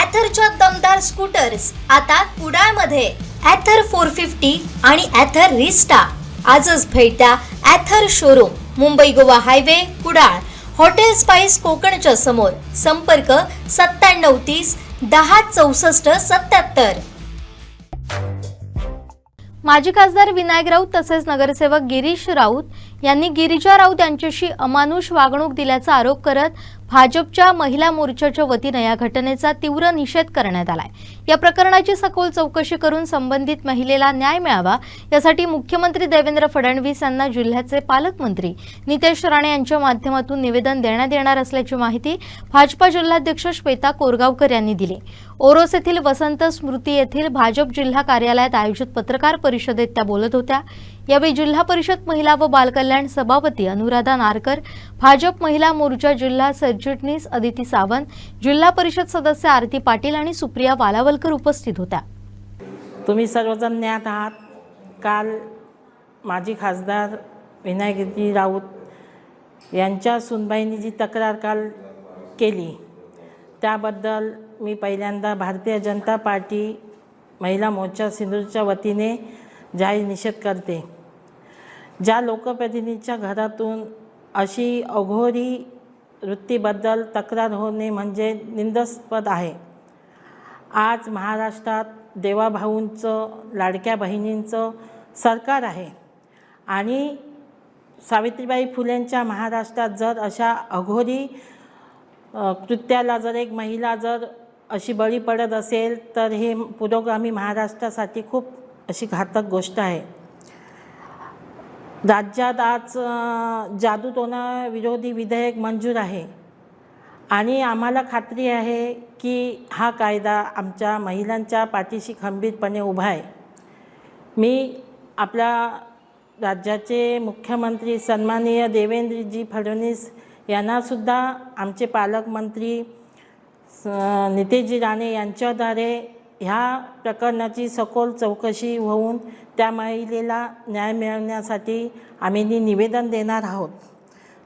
ॲथरच्या दमदार स्कूटर्स आता कुडाळमध्ये ॲथर 450 आणि ॲथर रिस्टा. आजच भेट द्या Ather showroom, Mumbai Goa highway, Kudal, hotel spice कोकणच्या समोर. संपर्क 9730 10 64 77. माजी खासदार विनायक राऊत तसेच नगरसेवक गिरीश राऊत यांनी गिरिजा राऊत यांच्याशी अमानुष वागणूक दिल्याचा आरोप करत भाजपच्या महिला मोर्चाच्या वतीने या घटनेचा तीव्र निषेध करण्यात आलाय. या प्रकरणाची सखोल चौकशी करून संबंधित महिलेला न्याय मिळावा यासाठी मुख्यमंत्री देवेंद्र फडणवीस यांना जिल्ह्याचे पालकमंत्री नितेश राणे यांच्या माध्यमातून निवेदन देण्यात येणार असल्याची माहिती भाजपा जिल्हाध्यक्ष श्वेता कोरगावकर यांनी दिली. ओरोस येथील वसंत स्मृती येथील भाजप जिल्हा कार्यालयात आयोजित पत्रकार परिषदेत त्या बोलत होत्या. यावेळी जिल्हा परिषद महिला व बालकल्याण सभापती अनुराधा नारकर, भाजप महिला मोर्चा जिल्हा सरचिटणीस अदिती सावंत, जिल्हा परिषद सदस्य आरती पाटील आणि सुप्रिया वालावलकर उपस्थित होत्या. तुम्ही सर्वजण ज्ञात आहात, काल माजी खासदार विनायक राऊत यांच्या सुनबाईंनी जी तक्रार काल केली त्याबद्दल मी पहिल्यांदा भारतीय जनता पार्टी महिला मोर्चा सिंधूरच्या वतीने जाहीर निषेध करते. ज्या लोकप्रतिनिधीच्या घरातून अशी अघोरी वृत्तीबद्दल तक्रार होणे म्हणजे निंदास्पद आहे. आज महाराष्ट्रात देवाभाऊंचं, लाडक्या बहिणींचं सरकार आहे आणि सावित्रीबाई फुलेंच्या महाराष्ट्रात जर अशा अघोरी कृत्याला जर एक महिला जर अशी बळी पडत असेल तर हे पुरोगामी महाराष्ट्रासाठी खूप अशी घातक गोष्ट आहे. राज्यात आज जादूटोणा विरोधी विधेयक मंजूर आहे आणि आम्हाला खात्री आहे की हा कायदा आमच्या महिलांच्या पाठीशी खंबीरपणे उभा आहे. मी आपल्या राज्याचे मुख्यमंत्री सन्माननीय देवेंद्रजी फडणवीस यांनासुद्धा आमचे पालकमंत्री नितेशजी राणे यांच्याद्वारे ह्या प्रकरणाची सखोल चौकशी होऊन त्या महिलेला न्याय मिळवण्यासाठी आम्ही निवेदन देणार आहोत.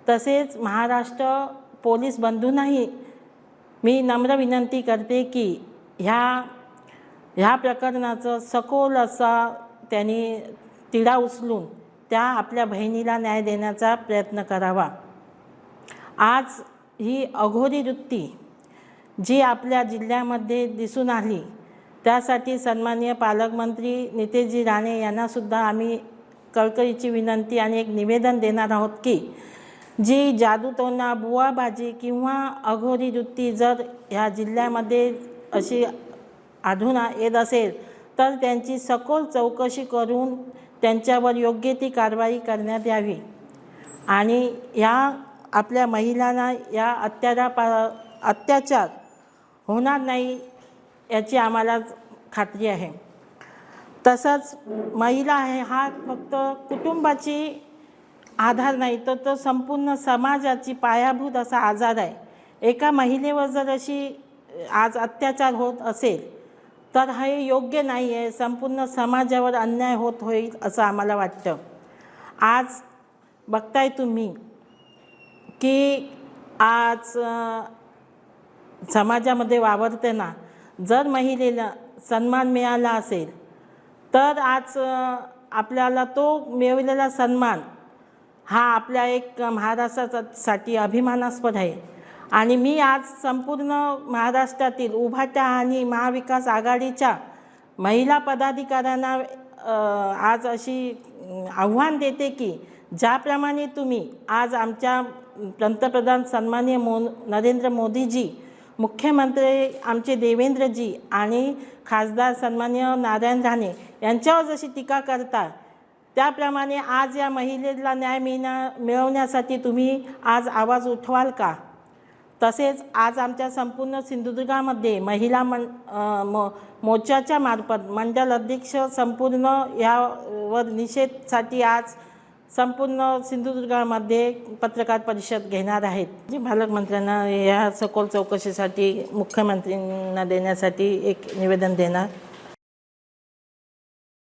तसेच महाराष्ट्र पोलीस बंधूंनाही मी नम्र विनंती करते की ह्या प्रकरणाचं सखोल असा त्यांनी तिढा उचलून त्या आपल्या बहिणीला न्याय देण्याचा प्रयत्न करावा. आज ही अघोरी वृत्ती जी आपल्या जिल्ह्यामध्ये दिसून आली त्यासाठी सन्माननीय पालकमंत्री नितेशजी राणे यांनासुद्धा आम्ही कळकळीची विनंती आणि एक निवेदन देणार आहोत की जी जादूटोणा, बुवाबाजी किंवा अघोरी वृत्ती जर ह्या जिल्ह्यामध्ये अशी आढळून येत असेल तर त्यांची सखोल चौकशी करून त्यांच्यावर योग्य ती कारवाई करण्यात यावी आणि या आपल्या महिलांना या अत्याचार होणार नाही याची आम्हाला खात्री आहे. तसंच महिला आहे हा फक्त कुटुंबाची आधार नाही तर तो संपूर्ण समाजाची पायाभूत असा आधार आहे. एका महिलेवर जर अशी आज अत्याचार होत असेल तर हे योग्य नाही आहे. संपूर्ण समाजावर अन्याय होत होईल असं आम्हाला वाटतं. आज बघताय तुम्ही की आज समाजामध्ये वावरताना जर महिलेला सन्मान मिळाला असेल तर आज आपल्याला तो मिळवलेला सन्मान हा आपल्या एक महाराष्ट्रासाठी अभिमानास्पद आहे. आणि मी आज संपूर्ण महाराष्ट्रातील उभाट्या आणि महाविकास आघाडीच्या महिला पदाधिकाऱ्यांना आज अशी आव्हान देते की ज्याप्रमाणे तुम्ही आज आमच्या पंतप्रधान सन्माननीय नरेंद्र मोदीजी, मुख्यमंत्री आमचे देवेंद्रजी आणि खासदार सन्माननीय नारायण राणे यांच्यावर जशी टीका करता त्याप्रमाणे आज या महिलेला न्याय मिळवण्यासाठी तुम्ही आज आवाज उठवाल का? तसेच आज आमच्या संपूर्ण सिंधुदुर्गामध्ये महिला मोर्चाच्या मार्फत मंडल अध्यक्ष संपूर्ण यावर निषेधासाठी आज संपूर्ण सिंधुदुर्गामध्ये पत्रकार परिषद घेणार आहेत. जी पालकमंत्र्यांना या सखोल चौकशीसाठी मुख्यमंत्र्यांना देण्यासाठी एक निवेदन देणार.